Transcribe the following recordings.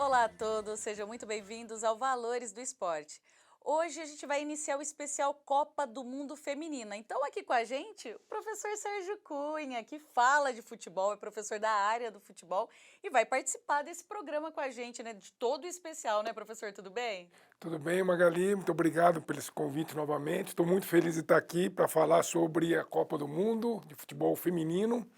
Olá a todos, sejam muito bem-vindos ao Valores do Esporte. Hoje a gente vai iniciar o especial Copa do Mundo Feminina. Então aqui com a gente o professor Sérgio Cunha, que fala de futebol, é professor da área do futebol e vai participar desse programa com a gente, né? De todo o especial, né, professor? Tudo bem? Tudo bem, Magali? Muito obrigado pelo esse convite novamente. Estou muito feliz de estar aqui para falar sobre a Copa do Mundo de futebol feminino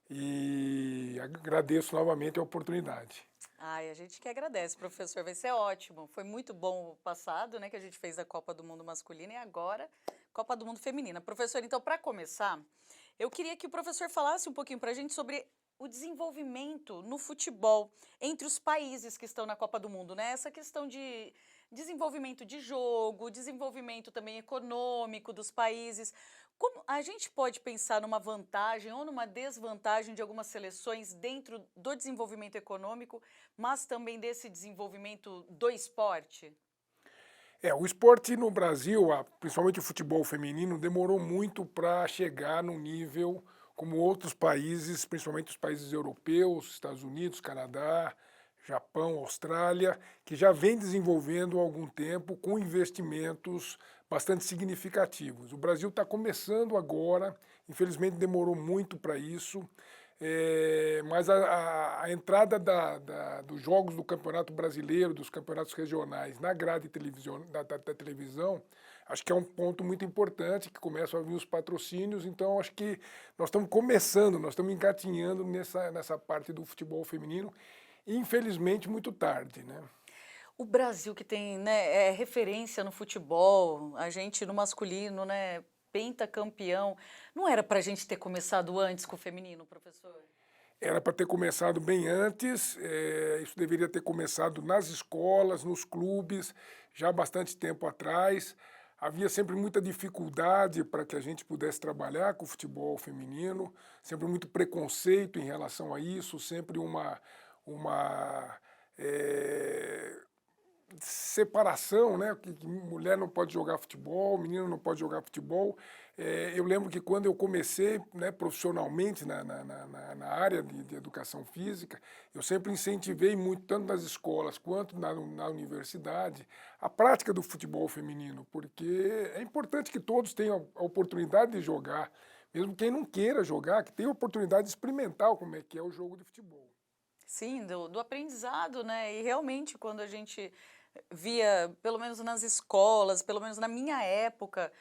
e agradeço novamente a oportunidade. Ai, a gente que agradece, professor, vai ser ótimo. Foi muito bom o passado, né, que a gente fez a Copa do Mundo masculina e agora Copa do Mundo feminina. Professor, então, para começar, eu queria que o professor falasse um pouquinho para a gente sobre o desenvolvimento no futebol entre os países que estão na Copa do Mundo, né? Essa questão de desenvolvimento de jogo, desenvolvimento também econômico dos países. Como a gente pode pensar numa vantagem ou numa desvantagem de algumas seleções dentro do desenvolvimento econômico, mas também desse desenvolvimento do esporte? O esporte no Brasil, principalmente o futebol feminino, demorou muito para chegar no nível como outros países, principalmente os países europeus, Estados Unidos, Canadá, Japão, Austrália, que já vem desenvolvendo há algum tempo com investimentos bastante significativos. O Brasil está começando agora, infelizmente demorou muito para isso, mas a entrada dos jogos do Campeonato Brasileiro, dos campeonatos regionais na grade da televisão, acho que é um ponto muito importante, que começam a vir os patrocínios, então acho que nós estamos começando, nós estamos engatinhando nessa parte do futebol feminino, infelizmente muito tarde, né? O Brasil que tem, né, é referência no futebol, a gente no masculino, né, pentacampeão. Não era para a gente ter começado antes com o feminino, professor? Era para ter começado bem antes, isso deveria ter começado nas escolas, nos clubes, já há bastante tempo atrás. Havia sempre muita dificuldade para que a gente pudesse trabalhar com o futebol feminino, sempre muito preconceito em relação a isso, sempre uma eh, separação, né? Que mulher não pode jogar futebol, menino não pode jogar futebol. Eu lembro que quando eu comecei, né, profissionalmente na área de educação física, eu sempre incentivei muito, tanto nas escolas quanto na universidade, a prática do futebol feminino, porque é importante que todos tenham a oportunidade de jogar, mesmo quem não queira jogar, que tenha a oportunidade de experimentar como é que é o jogo de futebol. Sim, do aprendizado, né? E realmente, quando a gente via, pelo menos nas escolas, pelo menos na minha época,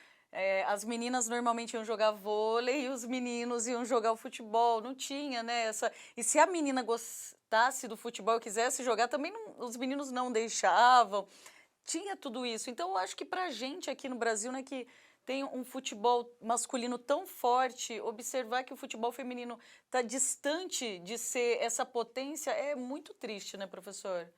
as meninas normalmente iam jogar vôlei e os meninos iam jogar o futebol. Não tinha, né? E se a menina gostasse do futebol e quisesse jogar, também os meninos não deixavam. Tinha tudo isso. Então, eu acho que para a gente aqui no Brasil, né, que tem um futebol masculino tão forte, observar que o futebol feminino está distante de ser essa potência é muito triste, né, professor?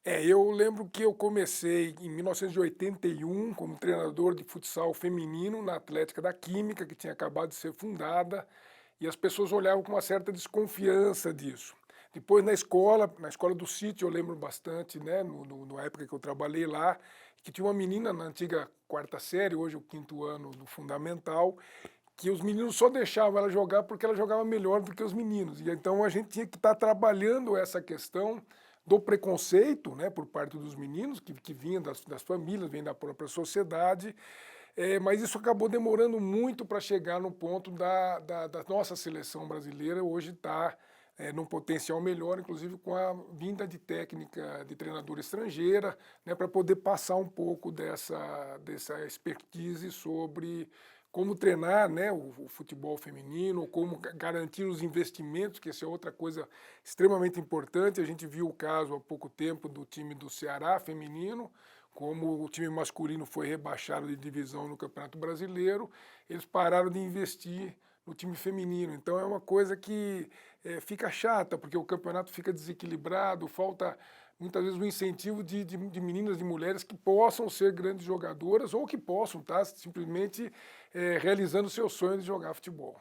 Eu lembro que eu comecei em 1981 como treinador de futsal feminino na Atlética da Química, que tinha acabado de ser fundada, e as pessoas olhavam com uma certa desconfiança disso. Depois na escola do sítio, eu lembro bastante, né, na época que eu trabalhei lá, que tinha uma menina na antiga quarta série, hoje o quinto ano do fundamental, que os meninos só deixavam ela jogar porque ela jogava melhor do que os meninos. E então a gente tinha que estar trabalhando essa questão do preconceito, né, por parte dos meninos, que vinha das famílias, vem da própria sociedade, mas isso acabou demorando muito para chegar no ponto da nossa seleção brasileira hoje estar num potencial melhor, inclusive com a vinda de técnica de treinadora estrangeira, né, para poder passar um pouco dessa expertise sobre como treinar, né, o futebol feminino, como garantir os investimentos, que essa é outra coisa extremamente importante. A gente viu o caso há pouco tempo do time do Ceará feminino, como o time masculino foi rebaixado de divisão no Campeonato Brasileiro, eles pararam de investir no time feminino. Então é uma coisa que fica chata, porque o campeonato fica desequilibrado, falta muitas vezes o incentivo de meninas, de mulheres que possam ser grandes jogadoras ou que possam estar simplesmente realizando o seu sonho de jogar futebol.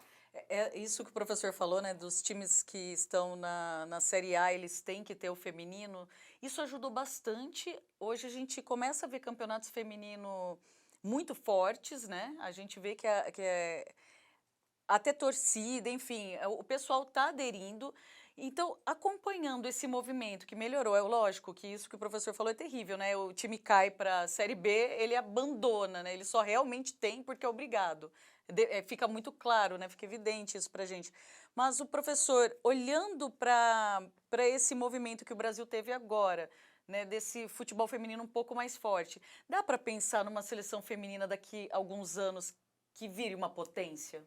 É isso que o professor falou, né, dos times que estão na Série A, eles têm que ter o feminino. Isso ajudou bastante. Hoje a gente começa a ver campeonatos feminino muito fortes, né? A gente vê que é até torcida, enfim, o pessoal está aderindo Então, acompanhando esse movimento que melhorou, é lógico que isso que o professor falou é terrível, né? O time cai para a Série B, ele abandona, né? Ele só realmente tem porque é obrigado. Fica muito claro, né? Fica evidente isso para gente. Mas o professor, olhando para esse movimento que o Brasil teve agora, né? Desse futebol feminino um pouco mais forte, dá para pensar numa seleção feminina daqui a alguns anos que vire uma potência?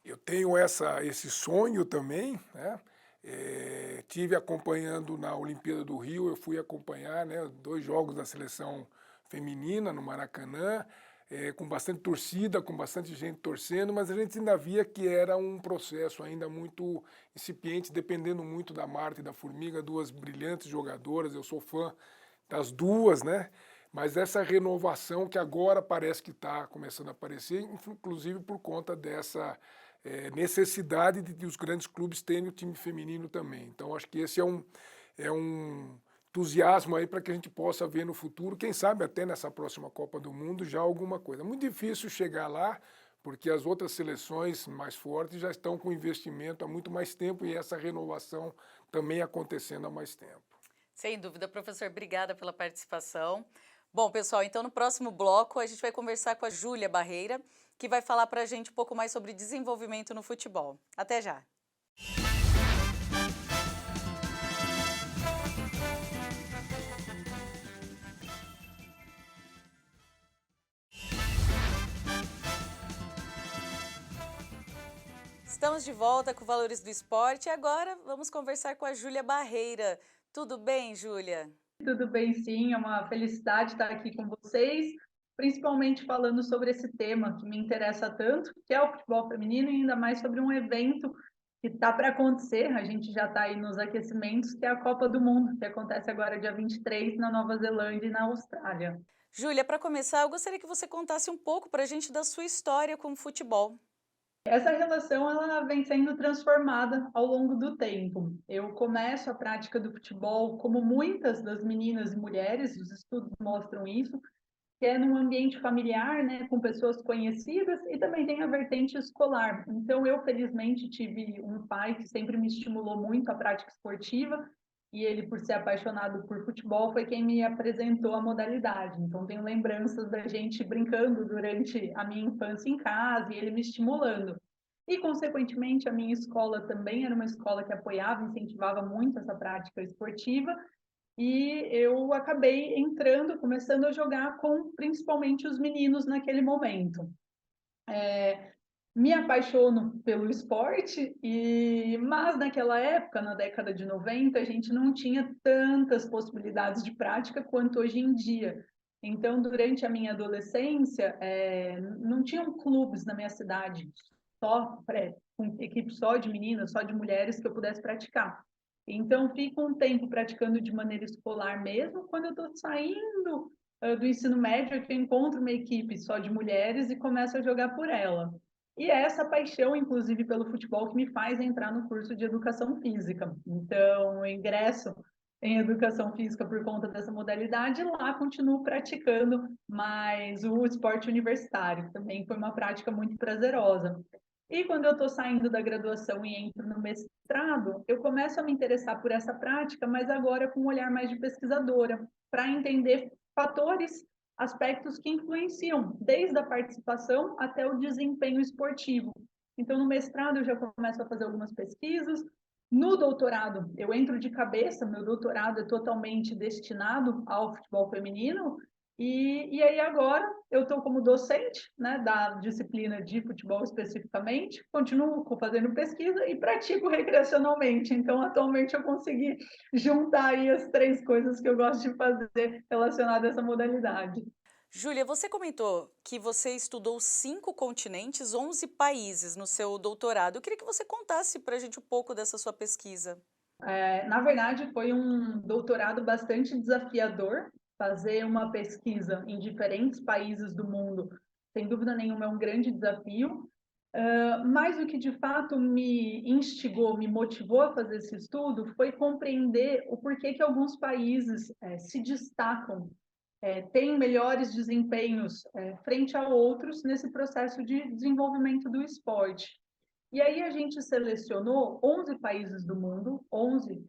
Eu tenho esse sonho também, né? Tive acompanhando na Olimpíada do Rio, eu fui acompanhar, né, 2 jogos da seleção feminina no Maracanã, com bastante torcida, com bastante gente torcendo, mas a gente ainda via que era um processo ainda muito incipiente, dependendo muito da Marta e da Formiga, 2 brilhantes jogadoras, eu sou fã das 2, né? Mas essa renovação que agora parece que está começando a aparecer, inclusive por conta dessa necessidade de os grandes clubes terem o time feminino também. Então, acho que esse é um entusiasmo aí para que a gente possa ver no futuro, quem sabe até nessa próxima Copa do Mundo, já alguma coisa. Muito difícil chegar lá, porque as outras seleções mais fortes já estão com investimento há muito mais tempo e essa renovação também acontecendo há mais tempo. Sem dúvida, professor, obrigada pela participação. Bom, pessoal, então no próximo bloco a gente vai conversar com a Júlia Barreira, que vai falar para a gente um pouco mais sobre desenvolvimento no futebol. Até já! Estamos de volta com Valores do Esporte e agora vamos conversar com a Júlia Barreira. Tudo bem, Júlia? Tudo bem, sim, é uma felicidade estar aqui com vocês, principalmente falando sobre esse tema que me interessa tanto, que é o futebol feminino, e ainda mais sobre um evento que está para acontecer, a gente já está aí nos aquecimentos, que é a Copa do Mundo, que acontece agora dia 23 na Nova Zelândia e na Austrália. Júlia, para começar, eu gostaria que você contasse um pouco para a gente da sua história com o futebol. Essa relação ela vem sendo transformada ao longo do tempo. Eu começo a prática do futebol, como muitas das meninas e mulheres, os estudos mostram isso, que é num ambiente familiar, né, com pessoas conhecidas, e também tem a vertente escolar. Então, eu, felizmente, tive um pai que sempre me estimulou muito a prática esportiva, e ele, por ser apaixonado por futebol, foi quem me apresentou a modalidade. Então, tenho lembranças da gente brincando durante a minha infância em casa, e ele me estimulando. E, consequentemente, a minha escola também era uma escola que apoiava, incentivava muito essa prática esportiva, e eu acabei entrando, começando a jogar com principalmente os meninos naquele momento. Me apaixono pelo esporte, mas naquela época, na década de 90, a gente não tinha tantas possibilidades de prática quanto hoje em dia. Então, durante a minha adolescência, não tinham clubes na minha cidade, com equipe só de meninas, só de mulheres que eu pudesse praticar. Então, fico um tempo praticando de maneira escolar mesmo. Quando eu estou saindo do ensino médio, é que eu encontro uma equipe só de mulheres e começo a jogar por ela. E é essa paixão, inclusive, pelo futebol que me faz entrar no curso de educação física. Então, eu ingresso em educação física por conta dessa modalidade, e lá continuo praticando mais o esporte universitário. Também foi uma prática muito prazerosa. E quando eu estou saindo da graduação e entro no mestrado, eu começo a me interessar por essa prática, mas agora com um olhar mais de pesquisadora, para entender fatores, aspectos que influenciam desde a participação até o desempenho esportivo. Então, no mestrado, eu já começo a fazer algumas pesquisas. No doutorado, eu entro de cabeça, meu doutorado é totalmente destinado ao futebol feminino, e aí agora eu estou como docente, né, da disciplina de futebol especificamente, continuo fazendo pesquisa e pratico recreacionalmente. Então, atualmente eu consegui juntar aí as 3 coisas que eu gosto de fazer relacionadas a essa modalidade. Júlia, você comentou que você estudou 5 continentes, 11 países no seu doutorado. Eu queria que você contasse para a gente um pouco dessa sua pesquisa. Na verdade, foi um doutorado bastante desafiador. Fazer uma pesquisa em diferentes países do mundo, sem dúvida nenhuma, é um grande desafio. Mas o que de fato me instigou, me motivou a fazer esse estudo foi compreender o porquê que alguns países se destacam, têm melhores desempenhos frente a outros nesse processo de desenvolvimento do esporte. E aí a gente selecionou 11 países do mundo, 11,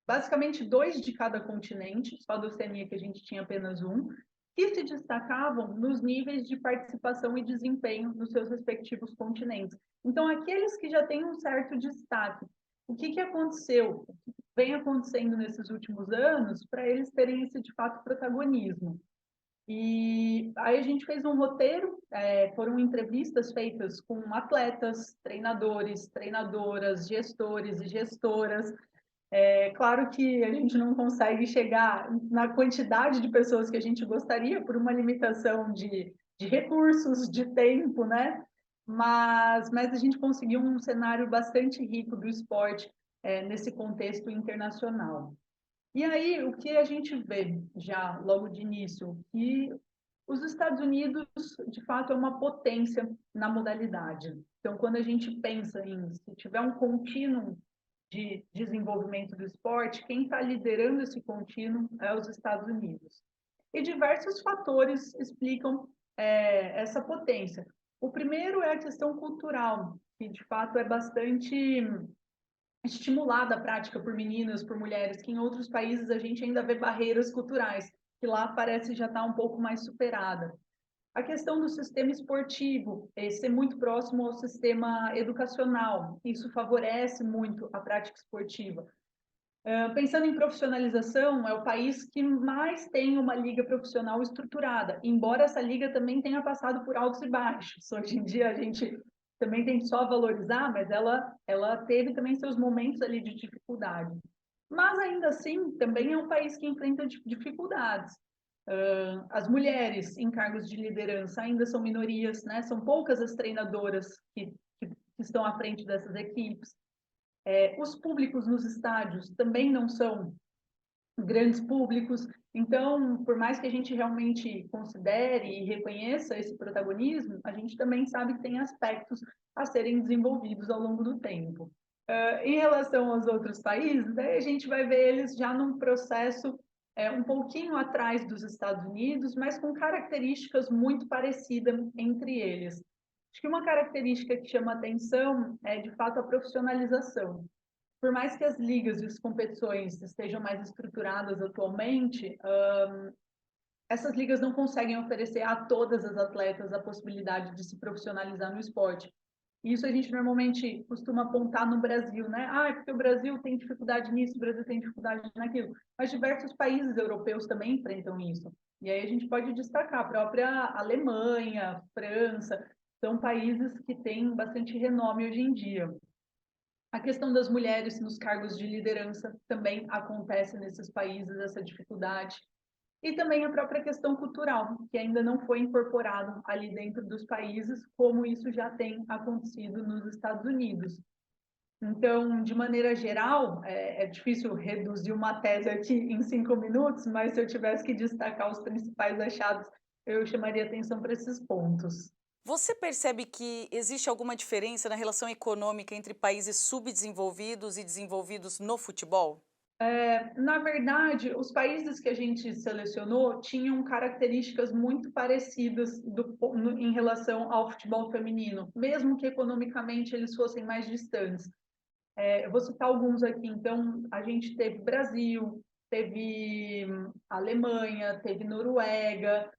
basicamente 2 de cada continente, só da Oceania que a gente tinha apenas um, que se destacavam nos níveis de participação e desempenho nos seus respectivos continentes. Então, aqueles que já têm um certo destaque, o que aconteceu, o que vem acontecendo nesses últimos anos, para eles terem esse, de fato, protagonismo. E aí a gente fez um roteiro, foram entrevistas feitas com atletas, treinadores, treinadoras, gestores e gestoras. É claro que a gente não consegue chegar na quantidade de pessoas que a gente gostaria por uma limitação de recursos, de tempo, né? Mas a gente conseguiu um cenário bastante rico do esporte nesse contexto internacional. E aí, o que a gente vê já logo de início, que os Estados Unidos, de fato, é uma potência na modalidade. Então, quando a gente pensa em se tiver um contínuo de desenvolvimento do esporte, quem está liderando esse contínuo é os Estados Unidos. E diversos fatores explicam essa potência. O primeiro é a questão cultural, que de fato é bastante estimulada a prática por meninas, por mulheres, que em outros países a gente ainda vê barreiras culturais, que lá parece já estar um pouco mais superada. A questão do sistema esportivo, ser muito próximo ao sistema educacional, isso favorece muito a prática esportiva. Pensando em profissionalização, é o país que mais tem uma liga profissional estruturada, embora essa liga também tenha passado por altos e baixos. Hoje em dia a gente também tem que só valorizar, mas ela teve também seus momentos ali de dificuldade. Mas ainda assim, também é um país que enfrenta dificuldades. As mulheres em cargos de liderança ainda são minorias, né? São poucas as treinadoras que estão à frente dessas equipes. Os públicos nos estádios também não são grandes públicos, então, por mais que a gente realmente considere e reconheça esse protagonismo, a gente também sabe que tem aspectos a serem desenvolvidos ao longo do tempo. Em relação aos outros países, aí a gente vai ver eles já num processo um pouquinho atrás dos Estados Unidos, mas com características muito parecidas entre eles. Acho que uma característica que chama atenção é, de fato, a profissionalização. Por mais que as ligas e as competições estejam mais estruturadas atualmente, essas ligas não conseguem oferecer a todas as atletas a possibilidade de se profissionalizar no esporte. Isso a gente normalmente costuma apontar no Brasil, né? Ah, é porque o Brasil tem dificuldade nisso, o Brasil tem dificuldade naquilo. Mas diversos países europeus também enfrentam isso. E aí a gente pode destacar a própria Alemanha, França, são países que têm bastante renome hoje em dia. A questão das mulheres nos cargos de liderança também acontece nesses países, essa dificuldade. E também a própria questão cultural, que ainda não foi incorporado ali dentro dos países, como isso já tem acontecido nos Estados Unidos. Então, de maneira geral, é difícil reduzir uma tese aqui em 5 minutos, mas se eu tivesse que destacar os principais achados, eu chamaria atenção para esses pontos. Você percebe que existe alguma diferença na relação econômica entre países subdesenvolvidos e desenvolvidos no futebol? Na verdade, os países que a gente selecionou tinham características muito parecidas em relação ao futebol feminino, mesmo que economicamente eles fossem mais distantes. Eu vou citar alguns aqui. Então, a gente teve Brasil, teve Alemanha, teve Noruega,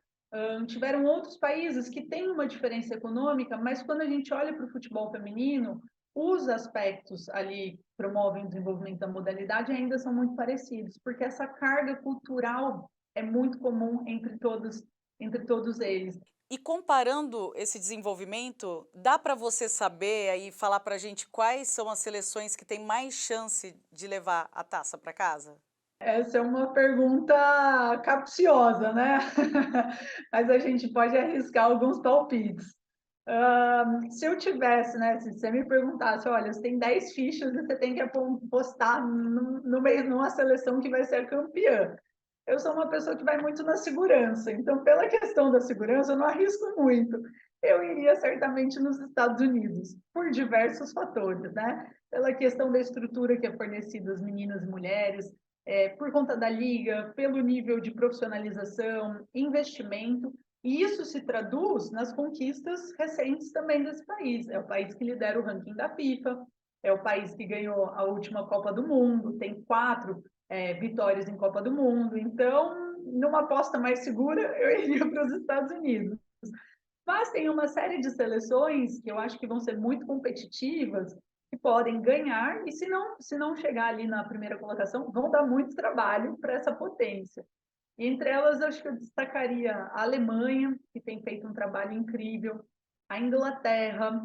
tiveram outros países que têm uma diferença econômica, mas quando a gente olha para o futebol feminino, os aspectos ali que promovem o desenvolvimento da modalidade ainda são muito parecidos, porque essa carga cultural é muito comum entre todos eles. E comparando esse desenvolvimento, dá para você saber aí falar para a gente quais são as seleções que têm mais chance de levar a taça para casa? Essa é uma pergunta capciosa, né? Mas a gente pode arriscar alguns palpites. Se eu tivesse, né? Se você me perguntasse, olha, você tem 10 fichas e você tem que apostar no meio, numa seleção que vai ser campeã. Eu sou uma pessoa que vai muito na segurança, então, pela questão da segurança, eu não arrisco muito. Eu iria certamente nos Estados Unidos, por diversos fatores, né? Pela questão da estrutura que é fornecida às meninas e mulheres, por conta da liga, pelo nível de profissionalização, investimento E isso se traduz nas conquistas recentes também desse país. É o país que lidera o ranking da FIFA, é o país que ganhou a última Copa do Mundo, tem 4 vitórias em Copa do Mundo. Então, numa aposta mais segura, eu iria para os Estados Unidos. Mas tem uma série de seleções que eu acho que vão ser muito competitivas, que podem ganhar, e se não chegar ali na primeira colocação, vão dar muito trabalho para essa potência. E entre elas, acho que eu destacaria a Alemanha, que tem feito um trabalho incrível, a Inglaterra,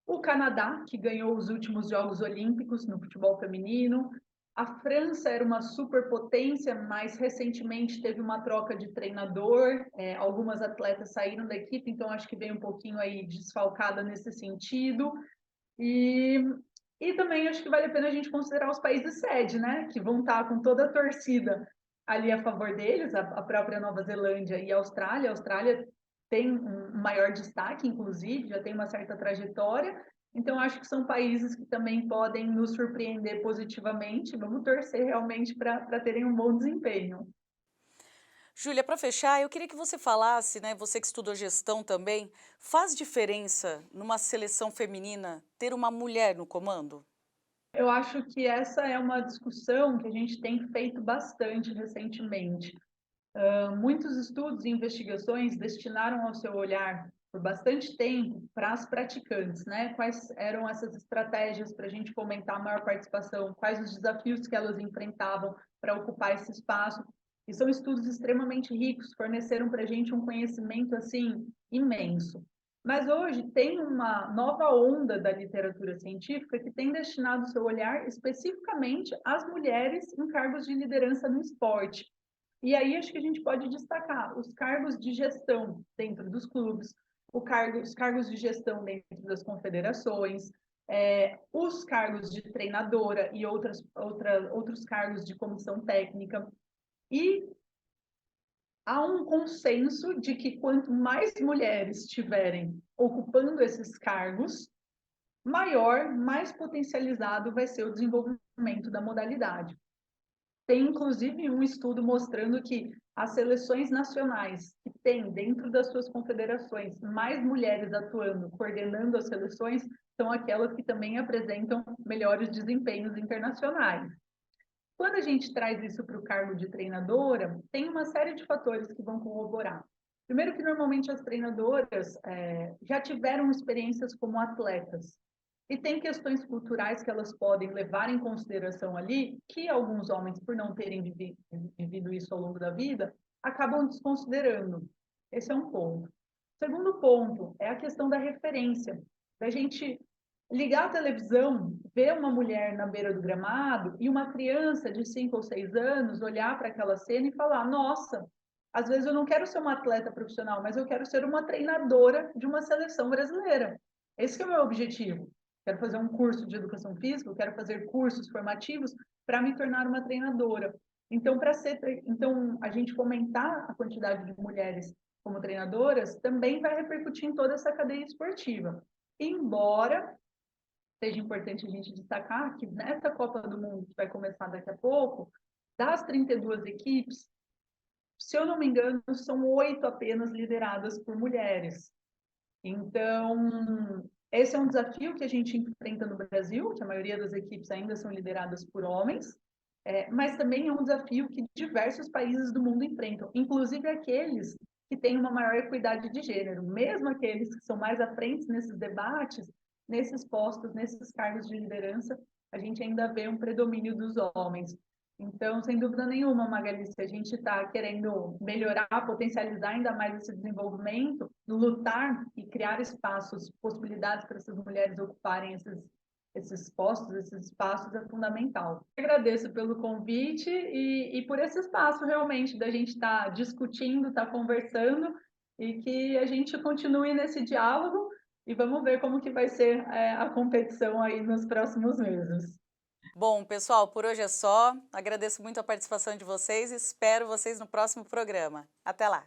o Canadá, que ganhou os últimos Jogos Olímpicos no futebol feminino. A França era uma superpotência, mas recentemente teve uma troca de treinador, algumas atletas saíram da equipe, então acho que veio um pouquinho aí desfalcada nesse sentido. E, e também acho que vale a pena a gente considerar os países sede, né? Que vão estar com toda a torcida ali a favor deles, a própria Nova Zelândia e a Austrália. A Austrália tem um maior destaque, inclusive, já tem uma certa trajetória. Então, acho que são países que também podem nos surpreender positivamente. Vamos torcer realmente para terem um bom desempenho. Júlia, para fechar, eu queria que você falasse, né, você que estudou gestão também, faz diferença numa seleção feminina ter uma mulher no comando? Eu acho que essa é uma discussão que a gente tem feito bastante recentemente. Muitos estudos e investigações destinaram ao seu olhar por bastante tempo para as praticantes, né? Quais eram essas estratégias para a gente fomentar a maior participação, quais os desafios que elas enfrentavam para ocupar esse espaço. E são estudos extremamente ricos, forneceram para a gente um conhecimento assim imenso. Mas hoje tem uma nova onda da literatura científica que tem destinado seu olhar especificamente às mulheres em cargos de liderança no esporte. E aí acho que a gente pode destacar os cargos de gestão dentro dos clubes, os cargos de gestão dentro das confederações, os cargos de treinadora e outros cargos de comissão técnica. E há um consenso de que quanto mais mulheres estiverem ocupando esses cargos, maior, mais potencializado vai ser o desenvolvimento da modalidade. Tem, inclusive, um estudo mostrando que as seleções nacionais que têm dentro das suas confederações mais mulheres atuando, coordenando as seleções, são aquelas que também apresentam melhores desempenhos internacionais. Quando a gente traz isso para o cargo de treinadora, tem uma série de fatores que vão corroborar. Primeiro que normalmente as treinadoras já tiveram experiências como atletas, e tem questões culturais que elas podem levar em consideração ali, que alguns homens, por não terem vivido isso ao longo da vida, acabam desconsiderando. Esse é um ponto. Segundo ponto é a questão da referência, da gente ligar a televisão, ver uma mulher na beira do gramado e uma criança de 5 ou 6 anos olhar para aquela cena e falar: nossa, às vezes eu não quero ser uma atleta profissional, mas eu quero ser uma treinadora de uma seleção brasileira. Esse é o meu objetivo. Quero fazer um curso de educação física, quero fazer cursos formativos para me tornar uma treinadora. Então, então, a gente fomentar a quantidade de mulheres como treinadoras também vai repercutir em toda essa cadeia esportiva. Embora seja importante a gente destacar que nessa Copa do Mundo, que vai começar daqui a pouco, das 32 equipes, se eu não me engano, são 8 apenas lideradas por mulheres. Então, esse é um desafio que a gente enfrenta no Brasil, que a maioria das equipes ainda são lideradas por homens, mas também é um desafio que diversos países do mundo enfrentam, inclusive aqueles que têm uma maior equidade de gênero, mesmo aqueles que são mais à frente nesses debates, nesses postos, nesses cargos de liderança, a gente ainda vê um predomínio dos homens. Então, sem dúvida nenhuma, Magali, se a gente está querendo melhorar, potencializar ainda mais esse desenvolvimento, lutar e criar espaços, possibilidades para essas mulheres ocuparem esses postos, esses espaços, é fundamental. Eu agradeço pelo convite e por esse espaço realmente da gente estar discutindo, estar conversando e que a gente continue nesse diálogo e vamos ver como que vai ser a competição aí nos próximos meses. Bom, pessoal, por hoje é só. Agradeço muito a participação de vocês e espero vocês no próximo programa. Até lá!